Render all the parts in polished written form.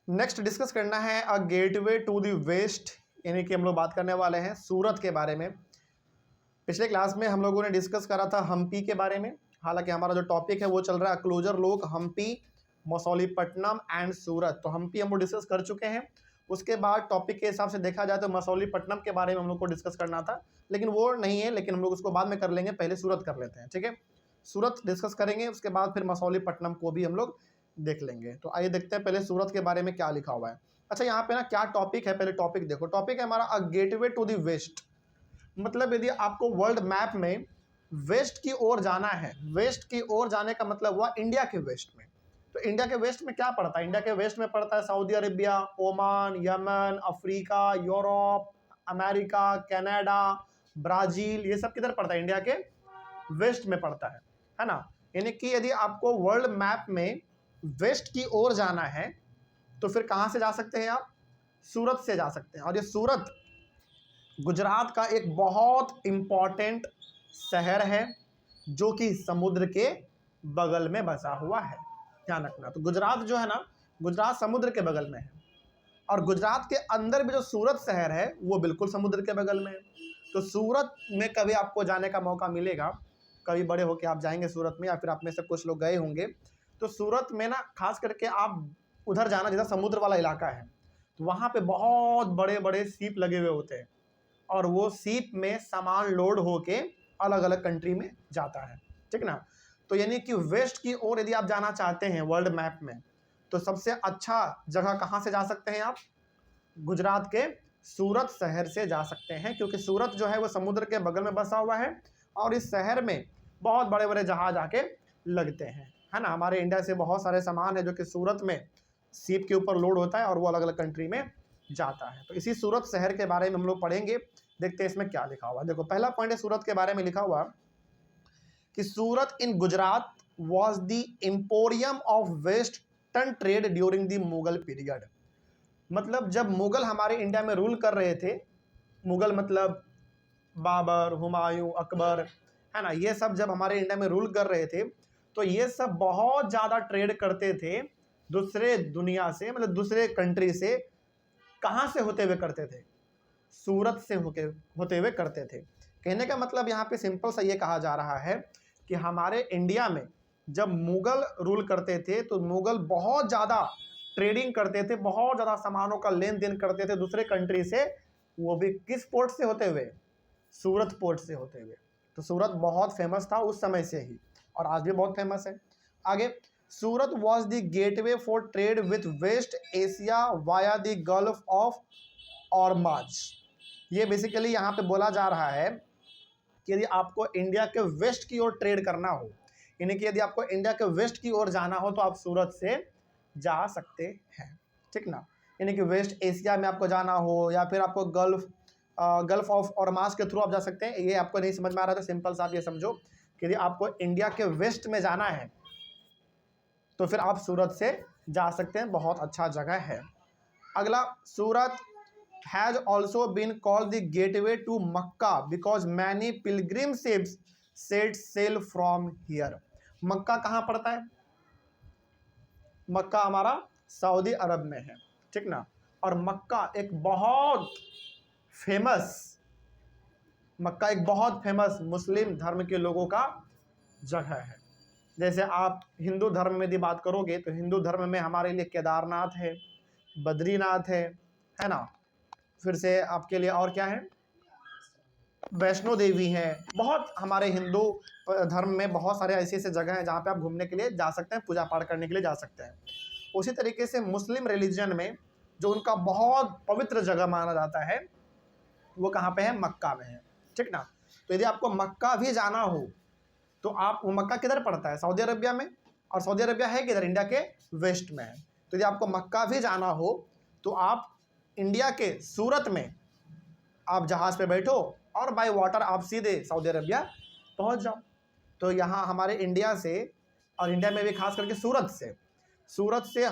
Next discuss करना है a gateway to the west, यानी कि हम लोग बात करने वाले हैं सूरत के बारे में। पिछले क्लास में हम लोगों ने डिस्कस करा था हम्पी के बारे में। हालांकि हमारा जो टॉपिक है वो चल रहा है क्लोजर लोक हम्पी, मसौलीपट्टनम एंड सूरत। तो हम्पी हम लोग डिस्कस कर चुके हैं। उसके बाद टॉपिक के हिसाब से देखा जाए तो मसौलीपट्टनम के बारे में हम लोग को डिस्कस करना था, लेकिन वो नहीं है, लेकिन हम लोग उसको बाद में कर लेंगे। पहले सूरत कर लेते हैं, ठीक है। सूरत डिस्कस करेंगे, उसके बाद फिर मसौलीपट्टनम को भी हम लोग देख लेंगे। तो आइए देखते हैं पहले सूरत के बारे में क्या लिखा हुआ है। अच्छा, यहाँ पे ना क्या टॉपिक है, पहले टॉपिक देखो। टॉपिक है हमारा a gateway to the west. मतलब यदि आपको वर्ल्ड मैप में वेस्ट की ओर जाना है, वेस्ट की ओर जाने का मतलब हुआ इंडिया के वेस्ट में। तो इंडिया के वेस्ट में क्या पड़ता है? इंडिया के वेस्ट में पड़ता है Saudi Arabia, Oman, Yemen, Africa, Europe, America, Canada, Brazil. ये सब किधर पड़ता है? इंडिया के वेस्ट में पड़ता है ना। यानी कि यदि आपको वर्ल्ड मैप में वेस्ट की ओर जाना है तो फिर कहाँ से जा सकते हैं आप? सूरत से जा सकते हैं। और ये सूरत गुजरात का एक बहुत इम्पॉर्टेंट शहर है जो कि समुद्र के बगल में बसा हुआ है। ध्यान रखना। तो गुजरात जो है ना, गुजरात समुद्र के बगल में है, और गुजरात के अंदर भी जो सूरत शहर है वो बिल्कुल समुद्र के बगल में है। तो सूरत में कभी आपको जाने का मौका मिलेगा, कभी बड़े होके आप जाएंगे सूरत में, या फिर आप में से कुछ लोग गए होंगे, तो सूरत में ना खास करके आप उधर जाना जिधर समुद्र वाला इलाका है। तो वहाँ पे बहुत बड़े बड़े सीप लगे हुए होते हैं, और वो सीप में सामान लोड होके अलग अलग कंट्री में जाता है, ठीक ना। तो यानी कि वेस्ट की ओर यदि आप जाना चाहते हैं वर्ल्ड मैप में, तो सबसे अच्छा जगह कहाँ से जा सकते हैं आप? गुजरात के सूरत शहर से जा सकते हैं, क्योंकि सूरत जो है वो समुद्र के बगल में बसा हुआ है, और इस शहर में बहुत बड़े बड़े जहाज आके लगते हैं, है ना। हमारे इंडिया से बहुत सारे सामान है जो कि सूरत में सीप के ऊपर लोड होता है और वो अलग अलग कंट्री में जाता है। तो इसी सूरत शहर के बारे में हम लोग पढ़ेंगे। देखते हैं इसमें क्या लिखा हुआ है। देखो, पहला पॉइंट है सूरत के बारे में लिखा हुआ कि Surat in Gujarat was the emporium of western trade during the Mughal period. मतलब जब मुगल हमारे इंडिया में रूल कर रहे थे, मुगल मतलब बाबर, हुमायूं, अकबर, है ना, ये सब जब हमारे इंडिया में रूल कर रहे थे तो ये सब बहुत ज़्यादा ट्रेड करते थे दूसरे दुनिया से, मतलब दूसरे कंट्री से। कहाँ से होते हुए करते थे? सूरत से होते हुए करते थे। कहने का मतलब यहाँ पे सिंपल सा ये कहा जा रहा है कि हमारे इंडिया में जब मुगल रूल करते थे तो मुगल बहुत ज़्यादा ट्रेडिंग करते थे, बहुत ज़्यादा सामानों का लेन देन करते थे दूसरे कंट्री से। वो भी किस पोर्ट से होते हुए? सूरत पोर्ट से होते हुए। तो सूरत बहुत फेमस था उस समय से ही, और आज भी बहुत फेमस है। आगे, Surat was the gateway for trade with West Asia via the Gulf of Ormuz. ये बेसिकली यहाँ पे बोला जा रहा है कि यदि आपको इंडिया के वेस्ट की ओर ट्रेड करना हो, यानी कि यदि आपको इंडिया के वेस्ट की ओर जाना हो तो आप सूरत से जा सकते हैं, ठीक ना। यानी कि वेस्ट एशिया में आपको जाना हो, या फिर आपको गल्फ ऑफ ऑरमाज के थ्रू आप जा सकते हैं। ये आपको नहीं समझ में आ रहा था, सिंपल सा आप ये समझो कि यदि आपको इंडिया के वेस्ट में जाना है तो फिर आप सूरत से जा सकते हैं, बहुत अच्छा जगह है। अगला, Surat has also been called the gateway to Mecca because many pilgrim ships set sail from here. Mecca कहाँ पड़ता है? मक्का हमारा सऊदी अरब में है, ठीक ना। और मक्का एक बहुत फेमस मुस्लिम धर्म के लोगों का जगह है। जैसे आप हिंदू धर्म में यदि बात करोगे तो हिंदू धर्म में हमारे लिए केदारनाथ है, बद्रीनाथ है ना। फिर से आपके लिए और क्या है? वैष्णो देवी है। बहुत हमारे हिंदू धर्म में बहुत सारे ऐसे ऐसे जगह हैं जहाँ पे आप घूमने के लिए जा सकते हैं, पूजा पाठ करने के लिए जा सकते हैं। उसी तरीके से मुस्लिम रिलीजन में जो उनका बहुत पवित्र जगह माना जाता है वो कहाँ पे है? मक्का में है, ठीक ना। तो यदि आपको मक्का भी जाना हो तो आप, वो मक्का किधर पड़ता है? सऊदी अरबिया में, और सऊदी अरबिया है किधर? इंडिया के वेस्ट में है। तो यदि आपको मक्का भी जाना हो तो आप इंडिया के सूरत में आप जहाज़ पे बैठो और बाय वाटर आप सीधे सऊदी अरबिया पहुंच जाओ। तो यहाँ हमारे इंडिया से, और इंडिया में भी खास करके सूरत से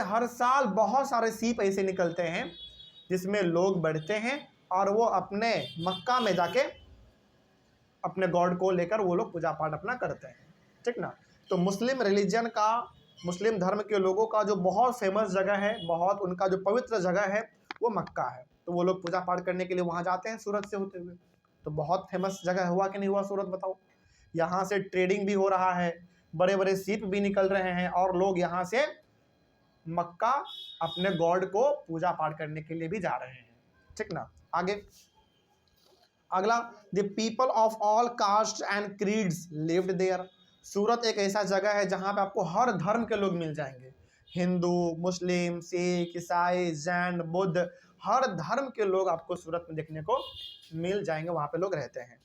हर साल बहुत सारे सीप ऐसे निकलते हैं जिसमें लोग बैठते हैं और वो अपने मक्का में जाके अपने गॉड को लेकर वो लोग पूजा पाठ अपना करते हैं, ठीक ना। तो मुस्लिम रिलीजन का मुस्लिम धर्म के लोगों का जो बहुत फेमस जगह है, बहुत उनका जो पवित्र जगह है वो मक्का है। तो वो लोग पूजा पाठ करने के लिए वहाँ जाते हैं सूरत से होते हुए। तो बहुत फेमस जगह हुआ कि नहीं हुआ सूरत, बताओ। यहाँ से ट्रेडिंग भी हो रहा है, बड़े बड़े शिप भी निकल रहे हैं और लोग यहाँ से मक्का अपने गॉड को पूजा पाठ करने के लिए भी जा रहे हैं। ठीक ना। आगे अगला, the people of all caste and creeds lived there. Surat एक ऐसा जगह है जहाँ पे आपको हर धर्म के लोग मिल जाएंगे, हिंदू, मुस्लिम, सिख, ईसाई, जैन, बुद्ध, हर धर्म के लोग आपको सूरत में देखने को मिल जाएंगे, वहाँ पे लोग रहते हैं।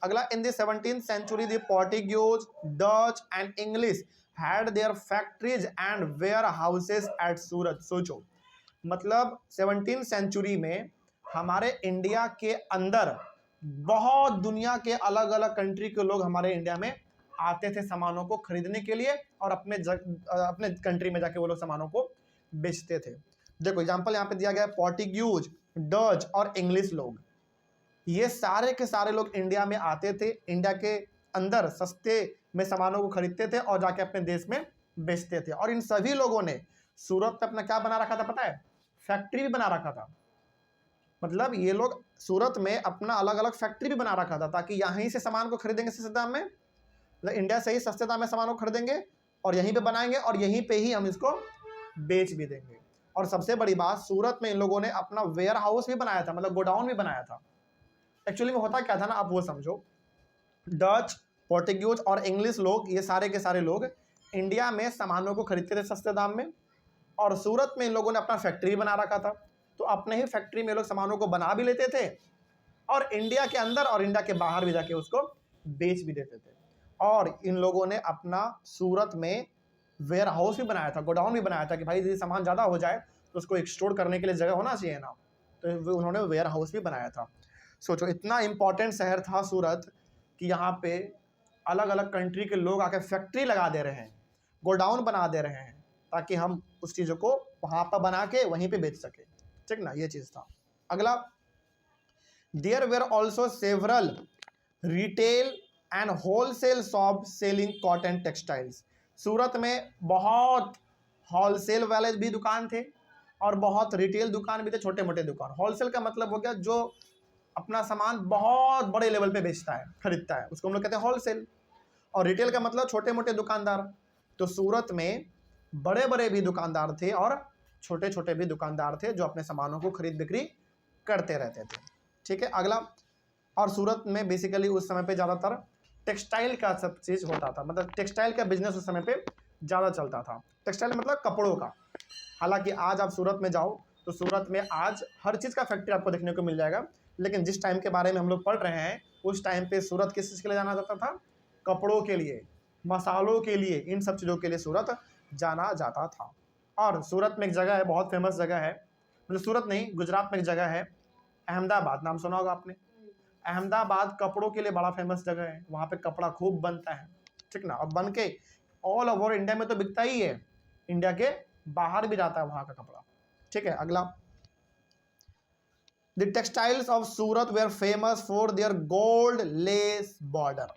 अगला, in the 17th century the Portuguese, Dutch and English had their factories and warehouses at Surat. सोचो, मतलब 17th सेंचुरी में हमारे इंडिया के अंदर बहुत दुनिया के अलग अलग कंट्री के लोग हमारे इंडिया में आते थे सामानों को खरीदने के लिए और अपने कंट्री में जाके वो लोग सामानों को बेचते थे। देखो एग्जांपल यहाँ पे दिया गया है, पोर्टुगीज, डच और इंग्लिश लोग, ये सारे के सारे लोग इंडिया में आते थे, इंडिया के अंदर सस्ते में सामानों को खरीदते थे और जाके अपने देश में बेचते थे। और इन सभी लोगों ने सूरत में अपना क्या बना रखा था पता है? फैक्ट्री भी बना रखा था। मतलब ये लोग सूरत में अपना अलग अलग फैक्ट्री भी बना रखा था ताकि यहीं से सामान को खरीदेंगे सस्ते दाम में, मतलब इंडिया से ही सस्ते दाम में सामानों को खरीदेंगे और यहीं पे बनाएंगे और यहीं पे ही हम इसको बेच भी देंगे। और सबसे बड़ी बात, सूरत में इन लोगों ने अपना वेयर हाउस भी बनाया था, मतलब गोडाउन भी बनाया था। एक्चुअली में होता क्या था ना, आप वो समझो, डच, पोर्टुगीज और इंग्लिश लोग, ये सारे के सारे लोग इंडिया में सामानों को खरीदते थे सस्ते दाम में और सूरत में इन लोगों ने अपना फैक्ट्री बना रखा था। तो अपने ही फैक्ट्री में लोग सामानों को बना भी लेते थे और इंडिया के अंदर और इंडिया के बाहर भी जाके उसको बेच भी देते थे। और इन लोगों ने अपना सूरत में वेयर हाउस भी बनाया था, गोडाउन भी बनाया था कि भाई यदि सामान ज़्यादा हो जाए तो उसको स्टोर करने के लिए जगह होना चाहिए ना, तो उन्होंने वेयर हाउस भी बनाया था। सोचो, इतना इंपॉर्टेंट शहर था सूरत कि यहाँ पे अलग अलग कंट्री के लोग आके फैक्ट्री लगा दे रहे हैं, गोडाउन बना दे रहे हैं ताकि हम उस चीज़ों को वहाँ पर बना के वहीं पे बेच सके। ठीक ना, ये चीज़ था। अगला, there were also several retail and wholesale shop selling cotton textiles. Surat में बहुत होलसेल वाले भी दुकान थे और बहुत रिटेल दुकान भी थे, छोटे मोटे दुकान। होलसेल का मतलब हो गया जो अपना सामान बहुत बड़े लेवल पे बेचता है, खरीदता है, उसको हम लोग कहते हैं होलसेल। और रिटेल का मतलब छोटे मोटे दुकानदार। तो सूरत में बड़े बड़े भी दुकानदार थे और छोटे छोटे भी दुकानदार थे जो अपने सामानों को खरीद बिक्री करते रहते थे। ठीक है। अगला, और सूरत में बेसिकली उस समय पे ज़्यादातर टेक्सटाइल का सब चीज़ होता था, मतलब टेक्सटाइल का बिजनेस उस समय पे ज़्यादा चलता था। टेक्सटाइल मतलब कपड़ों का। हालांकि आज आप सूरत में जाओ तो सूरत में आज हर चीज़ का फैक्ट्री आपको देखने को मिल जाएगा, लेकिन जिस टाइम के बारे में हम लोग पढ़ रहे हैं उस टाइम पे सूरत किस चीज़ के लिए जाना जाता था? कपड़ों के लिए, मसालों के लिए, इन सब चीज़ों के लिए सूरत जाना जाता था। और सूरत में एक जगह है, बहुत फेमस जगह है, मतलब सूरत नहीं, गुजरात में एक जगह है अहमदाबाद, नाम सुना होगा आपने। अहमदाबाद कपड़ों के लिए बड़ा फेमस जगह है, वहाँ पे कपड़ा खूब बनता है। ठीक ना। और बन के ऑल ओवर इंडिया में तो बिकता ही है, इंडिया के बाहर भी जाता है वहाँ का कपड़ा। ठीक है। अगला, the textiles of Surat were famous for their gold lace border.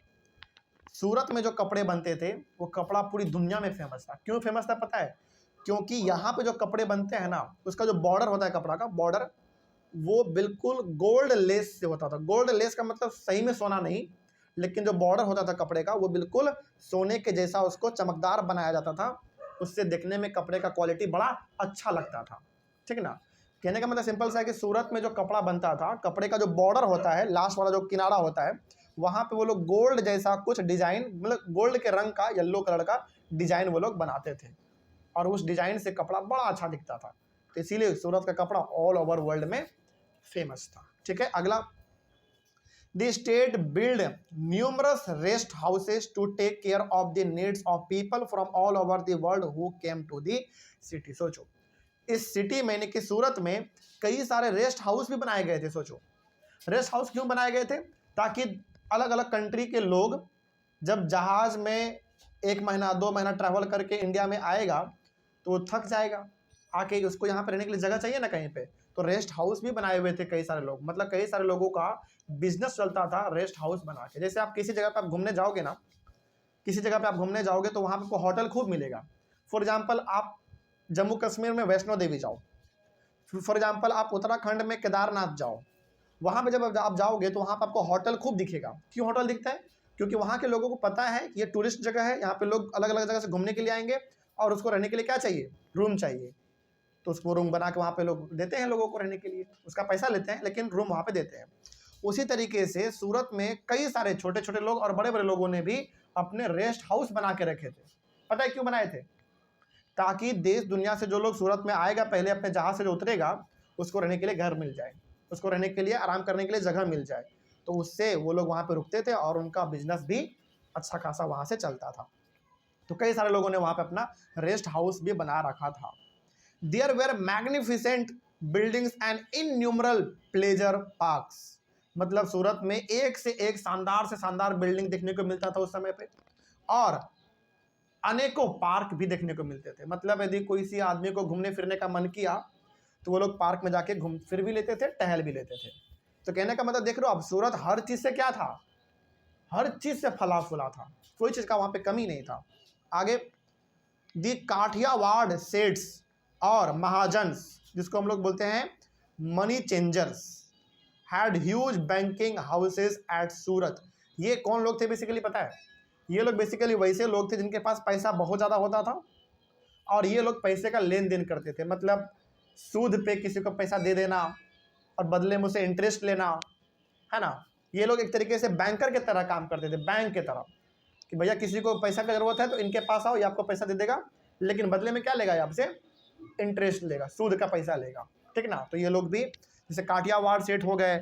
Surat में जो कपड़े बनते थे वो कपड़ा पूरी दुनिया में फेमस था। क्यों फेमस था पता है? क्योंकि यहाँ पे जो कपड़े बनते हैं ना, उसका जो बॉर्डर होता है, कपड़ा का बॉर्डर, वो बिल्कुल गोल्ड लेस से होता था। गोल्ड लेस का मतलब सही में सोना नहीं, लेकिन जो बॉर्डर होता था कपड़े का वो बिल्कुल सोने के जैसा उसको चमकदार बनाया जाता था। उससे देखने में कपड़े का क्वालिटी बड़ा अच्छा लगता था। ठीक ना। कहने का मतलब सिंपल सा है कि सूरत में जो कपड़ा बनता था, कपड़े का जो बॉर्डर होता है, लास्ट वाला जो किनारा होता है, वहाँ पे वो लोग गोल्ड जैसा कुछ डिजाइन, मतलब गोल्ड के रंग का, येलो कलर का डिजाइन वो लोग बनाते थे और उस डिजाइन से कपड़ा बड़ा अच्छा दिखता था। तो इसीलिए सूरत का कपड़ा ऑल ओवर वर्ल्ड में फेमस था। ठीक है। अगला, the state build numerous rest houses to take care of the needs of people from all over the world who came to the city. सोचो, इस सिटी में यानी कि सूरत में कई सारे रेस्ट हाउस भी बनाए गए थे। सोचो, रेस्ट हाउस क्यों बनाए गए थे? ताकि अलग अलग कंट्री के लोग जब जहाज में 1 महीना 2 महीना ट्रैवल करके इंडिया में आएगा तो वो थक जाएगा, आके उसको यहाँ पे रहने के लिए जगह चाहिए ना कहीं पे, तो रेस्ट हाउस भी बनाए हुए थे कई सारे लोग। मतलब कई सारे लोगों का बिजनेस चलता था रेस्ट हाउस बना के। जैसे आप किसी जगह पे आप घूमने जाओगे ना, किसी जगह पे आप घूमने जाओगे तो वहाँ पे आपको होटल खूब मिलेगा, फॉर एग्जाम्पल आप जम्मू कश्मीर में वैष्णो देवी जाओ, फॉर एग्जाम्पल आप उत्तराखंड में केदारनाथ जाओ, वहाँ पे जब आप जाओगे तो वहाँ पर आपको होटल खूब दिखेगा। क्यों होटल दिखता है? क्योंकि वहाँ के लोगों को पता है कि ये टूरिस्ट जगह है, यहाँ पे लोग अलग अलग जगह से घूमने के लिए आएंगे और उसको रहने के लिए क्या चाहिए? रूम चाहिए। तो उसको रूम बना के वहाँ पे लोग देते हैं लोगों को रहने के लिए, उसका पैसा लेते हैं लेकिन रूम वहाँ पे देते हैं। उसी तरीके से सूरत में कई सारे छोटे छोटे लोग और बड़े बड़े लोगों ने भी अपने रेस्ट हाउस बना के रखे थे। पता है क्यों बनाए थे? ताकि देश दुनिया से जो लोग सूरत में आएगा, पहले अपने जहाज से जो उतरेगा, उसको रहने के लिए घर मिल जाए, उसको रहने के लिए आराम करने के लिए जगह मिल जाए। तो उससे वो लोग वहाँ पे रुकते थे और उनका बिजनेस भी अच्छा खासा वहाँ से चलता था। तो कई सारे लोगों ने वहाँ पे अपना रेस्ट हाउस भी बना रखा था। There were magnificent buildings and innumerable pleasure parks. मतलब सूरत में एक से एक शानदार से शानदार बिल्डिंग देखने को मिलता था उस समय पे, और अनेकों पार्क भी देखने को मिलते थे। मतलब यदि कोई सी आदमी को घूमने फिरने का मन किया तो वो लोग पार्क में जाके घूम फिर भी लेते थे, टहल भी लेते थे। तो कहने का मतलब देख रहे हो, अब सूरत हर चीज़ से क्या था? हर चीज़ से फला फुला था, कोई चीज़ का वहाँ पे कमी नहीं था। आगे, दी काठियावाड़ सेट्स और महाजन्स, जिसको हम लोग बोलते हैं money changers, had huge banking houses at Surat. ये कौन लोग थे बेसिकली पता है? ये लोग बेसिकली वैसे लोग थे जिनके पास पैसा बहुत ज़्यादा होता था और ये लोग पैसे का लेन देन करते थे। मतलब सूद पे किसी को पैसा दे देना और बदले में उसे इंटरेस्ट लेना, है ना। ये लोग एक तरीके से बैंकर के तरह काम करते थे, बैंक के तरह, कि भैया किसी को पैसा की ज़रूरत है तो इनके पास आओ, ये आपको पैसा दे देगा, लेकिन बदले में क्या लेगा? आपसे इंटरेस्ट लेगा, सूद का पैसा लेगा, ठीक ना। तो ये लोग भी जैसे काठियावाड़ सेठ हो गए,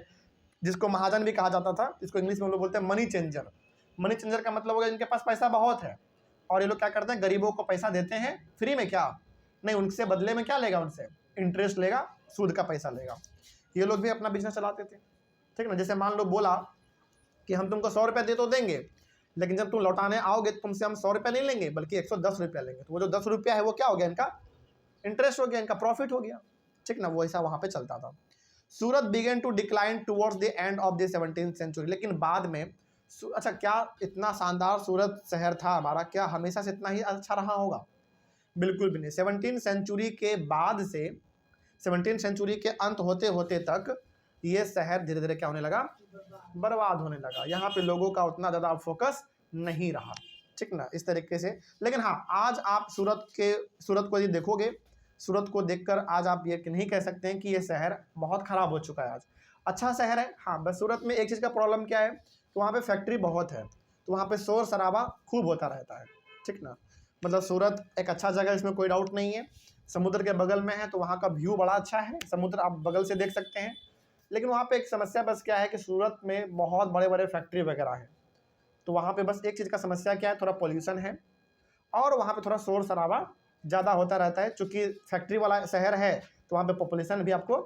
जिसको महाजन भी कहा जाता था, जिसको इंग्लिश में हम लोग बोलते हैं मनी चेंजर। मनी चेंजर का मतलब हो गया जिनके पास पैसा बहुत है और ये लोग क्या करते हैं? गरीबों को पैसा देते हैं फ्री में, क्या नहीं, उनसे बदले में क्या लेगा? उनसे इंटरेस्ट लेगा, सूद का पैसा लेगा। ये लोग भी अपना बिजनेस चलाते थे, ठीक ना। जैसे मान लो बोला कि हम तुमको 100 रुपया दे तो देंगे, लेकिन जब तुम लौटाने आओगे तो तुमसे हम 100 रुपया नहीं लेंगे बल्कि 110 रुपया लेंगे। तो वो जो 10 रुपया है वो क्या हो गया? इनका इंटरेस्ट हो गया, इनका प्रॉफिट हो गया, ठीक ना। वो ऐसा वहाँ पे चलता था। Surat began to decline towards the end of the 17th century. लेकिन बाद में अच्छा, क्या इतना शानदार सूरत शहर था हमारा, क्या हमेशा से इतना ही अच्छा रहा होगा? बिल्कुल भी नहीं। 17th सेंचुरी के बाद से 17th सेंचुरी के अंत होते होते तक ये शहर धीरे धीरे क्या होने लगा? बर्बाद होने लगा। यहाँ पे लोगों का उतना ज़्यादा फोकस नहीं रहा, ठीक ना, इस तरीके से। लेकिन हाँ, आज आप सूरत को यदि देखोगे, सूरत को देखकर आज आप ये नहीं कह सकते हैं कि ये शहर बहुत ख़राब हो चुका है। आज अच्छा शहर है, हाँ। बस सूरत में एक चीज़ का प्रॉब्लम क्या है? तो वहाँ पे फैक्ट्री बहुत है, तो वहाँ पे शोर शराबा खूब होता रहता है, ठीक ना। मतलब सूरत एक अच्छा जगह है, इसमें कोई डाउट नहीं है। समुद्र के बगल में है तो वहाँ का व्यू बड़ा अच्छा है, समुद्र आप बगल से देख सकते हैं। लेकिन वहाँ पे एक समस्या बस क्या है कि सूरत में बहुत बड़े बड़े फैक्ट्री वगैरह है, तो वहाँ पे बस एक चीज़ का समस्या क्या है? थोड़ा पोल्यूशन है और वहाँ पे थोड़ा शोर शराबा ज़्यादा होता रहता है। चूँकि फैक्ट्री वाला शहर है तो वहाँ पे पॉपुलेशन भी आपको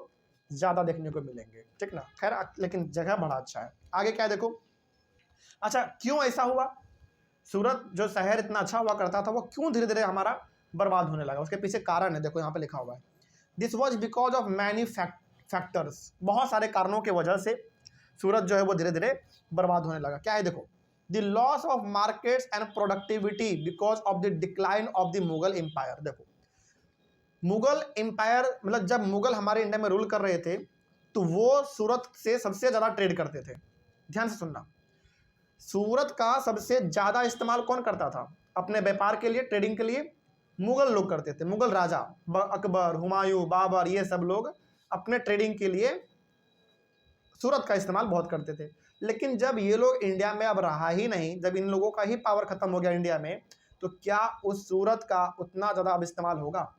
ज़्यादा देखने को मिलेंगे, ठीक ना। खैर, लेकिन जगह बड़ा अच्छा है। आगे क्या है देखो। अच्छा, क्यों ऐसा हुआ? सूरत जो शहर इतना अच्छा हुआ करता था, वो क्यों धीरे धीरे हमारा बर्बाद होने लगा? उसके पीछे कारण है, देखो यहाँ पे लिखा हुआ है। This was because of many factors. बहुत सारे कारणों की वजह से सूरत जो है वो धीरे धीरे बर्बाद होने लगा। क्या है देखो। The loss of markets and productivity because of the decline of the Mughal empire. देखो, मुगल एम्पायर मतलब जब मुगल हमारे इंडिया में रूल कर रहे थे तो वो सूरत से सबसे ज़्यादा ट्रेड करते थे। ध्यान से सुनना, सूरत का सबसे ज़्यादा इस्तेमाल कौन करता था अपने व्यापार के लिए, ट्रेडिंग के लिए? मुगल लोग करते थे। मुगल राजा अकबर, हुमायूं, बाबर, ये सब लोग अपने ट्रेडिंग के लिए सूरत का इस्तेमाल बहुत करते थे। लेकिन जब ये लोग इंडिया में अब रहा ही नहीं, जब इन लोगों का ही पावर खत्म हो गया इंडिया में, तो क्या उस सूरत का उतना ज़्यादा अब इस्तेमाल होगा?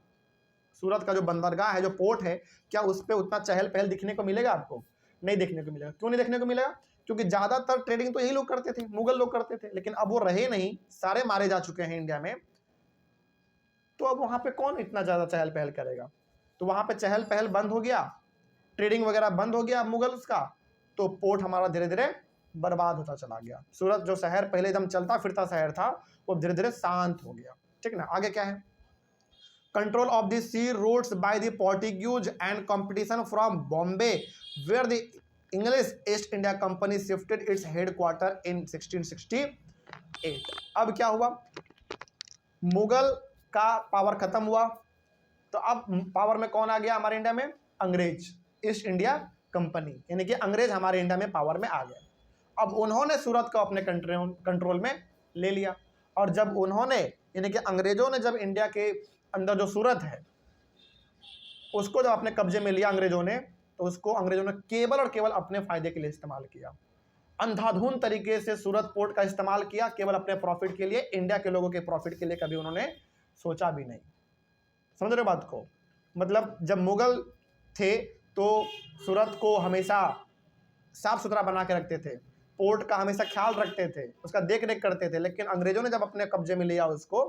सूरत का जो बंदरगाह है, जो पोर्ट है, क्या उस पर उतना चहल पहल दिखने को मिलेगा आपको? नहीं देखने को मिलेगा। क्यों नहीं देखने को मिलेगा? क्योंकि ज़्यादातर ट्रेडिंग तो यही लोग करते थे, मुगल लोग करते थे। लेकिन अब वो रहे नहीं, सारे मारे जा चुके हैं इंडिया में, तो अब वहाँ पे कौन इतना ज़्यादा चहल पहल करेगा? तो वहाँ पे चहल पहल बंद हो गया, ट्रेडिंग वगैरह बंद हो गया मुगल्स का, तो पोर्ट हमारा धीरे धीरे बर्बाद होता चला गया। सूरत जो शहर पहले एकदम चलता फिरता शहर था, वो धीरे धीरे शांत हो गया, ठीक ना। आगे क्या है। Control of the sea routes by the Portuguese and competition from Bombay where the English East India Company shifted its headquarter in 1668। अब क्या हुआ? मुगल का पावर खत्म हुआ, तो अब पावर में कौन आ गया हमारे इंडिया में? अंग्रेज, ईस्ट इंडिया कंपनी, यानी कि अंग्रेज हमारे इंडिया में पावर में आ गए। अब उन्होंने सूरत को अपने कंट्रोल में ले लिया, और जब उन्होंने, यानी कि अंग्रेजों ने जब इंडिया के अंदर जो सूरत है उसको जब अपने कब्जे में लिया अंग्रेजों ने, तो उसको अंग्रेजों ने केवल और केवल अपने फायदे के लिए इस्तेमाल किया। अंधाधुन तरीके से सूरत पोर्ट का इस्तेमाल किया केवल अपने प्रॉफिट के लिए, इंडिया के लोगों के प्रॉफिट के लिए कभी उन्होंने सोचा भी नहीं। समझ रहे बात को? मतलब जब मुगल थे तो सूरत को हमेशा साफ सुथरा बना के रखते थे, पोर्ट का हमेशा ख्याल रखते थे, उसका देख रेख करते थे, लेकिन अंग्रेजों ने जब अपने कब्जे में लिया उसको,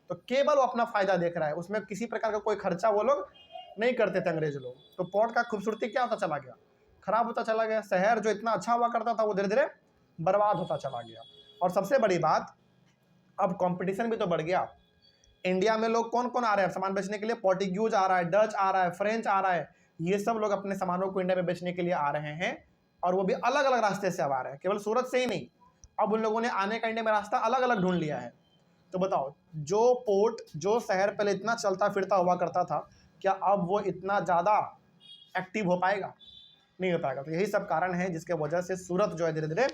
तो केवल वो अपना फायदा देख रहा है, उसमें किसी प्रकार का कोई खर्चा वो लोग नहीं करते थे अंग्रेज लोग। तो पोर्ट का खूबसूरती क्या होता चला गया? खराब होता चला गया। शहर जो इतना अच्छा हुआ करता था वो धीरे धीरे बर्बाद होता चला गया। और सबसे बड़ी बात, अब कंपटीशन भी तो बढ़ गया। इंडिया में लोग कौन कौन आ रहे हैं सामान बेचने के लिए? पोर्टुगीज आ रहा है, डच आ रहा है, फ्रेंच आ रहा है, ये सब लोग अपने सामानों को इंडिया में बेचने के लिए आ रहे हैं, और वो भी अलग अलग रास्ते से अब आ रहे हैं, केवल सूरत से ही नहीं। अब उन लोगों ने आने का इंडिया में रास्ता अलग अलग ढूंढ लिया है। तो बताओ, जो पोर्ट, जो शहर पहले इतना चलता फिरता हुआ करता था, क्या अब वो इतना ज़्यादा एक्टिव हो पाएगा? नहीं हो पाएगा। तो यही सब कारण है जिसके वजह से सूरत जो है धीरे धीरे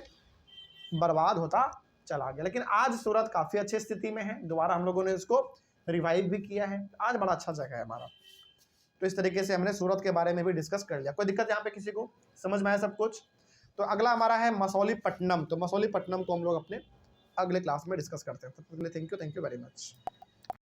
बर्बाद होता चला गया। लेकिन आज सूरत काफ़ी अच्छी स्थिति में है, दोबारा हम लोगों ने इसको रिवाइव भी किया है, आज बड़ा अच्छा जगह है हमारा। तो इस तरीके से हमने सूरत के बारे में भी डिस्कस कर लिया। कोई दिक्कत यहाँ पे किसी को? समझ में आया सब कुछ? तो अगला हमारा है मसौलीपट्टनम। तो मसौलीपट्टनम को हम लोग अपने अगले क्लास में डिस्कस करते हैं। तब तक के लिए थैंक यू वेरी मच।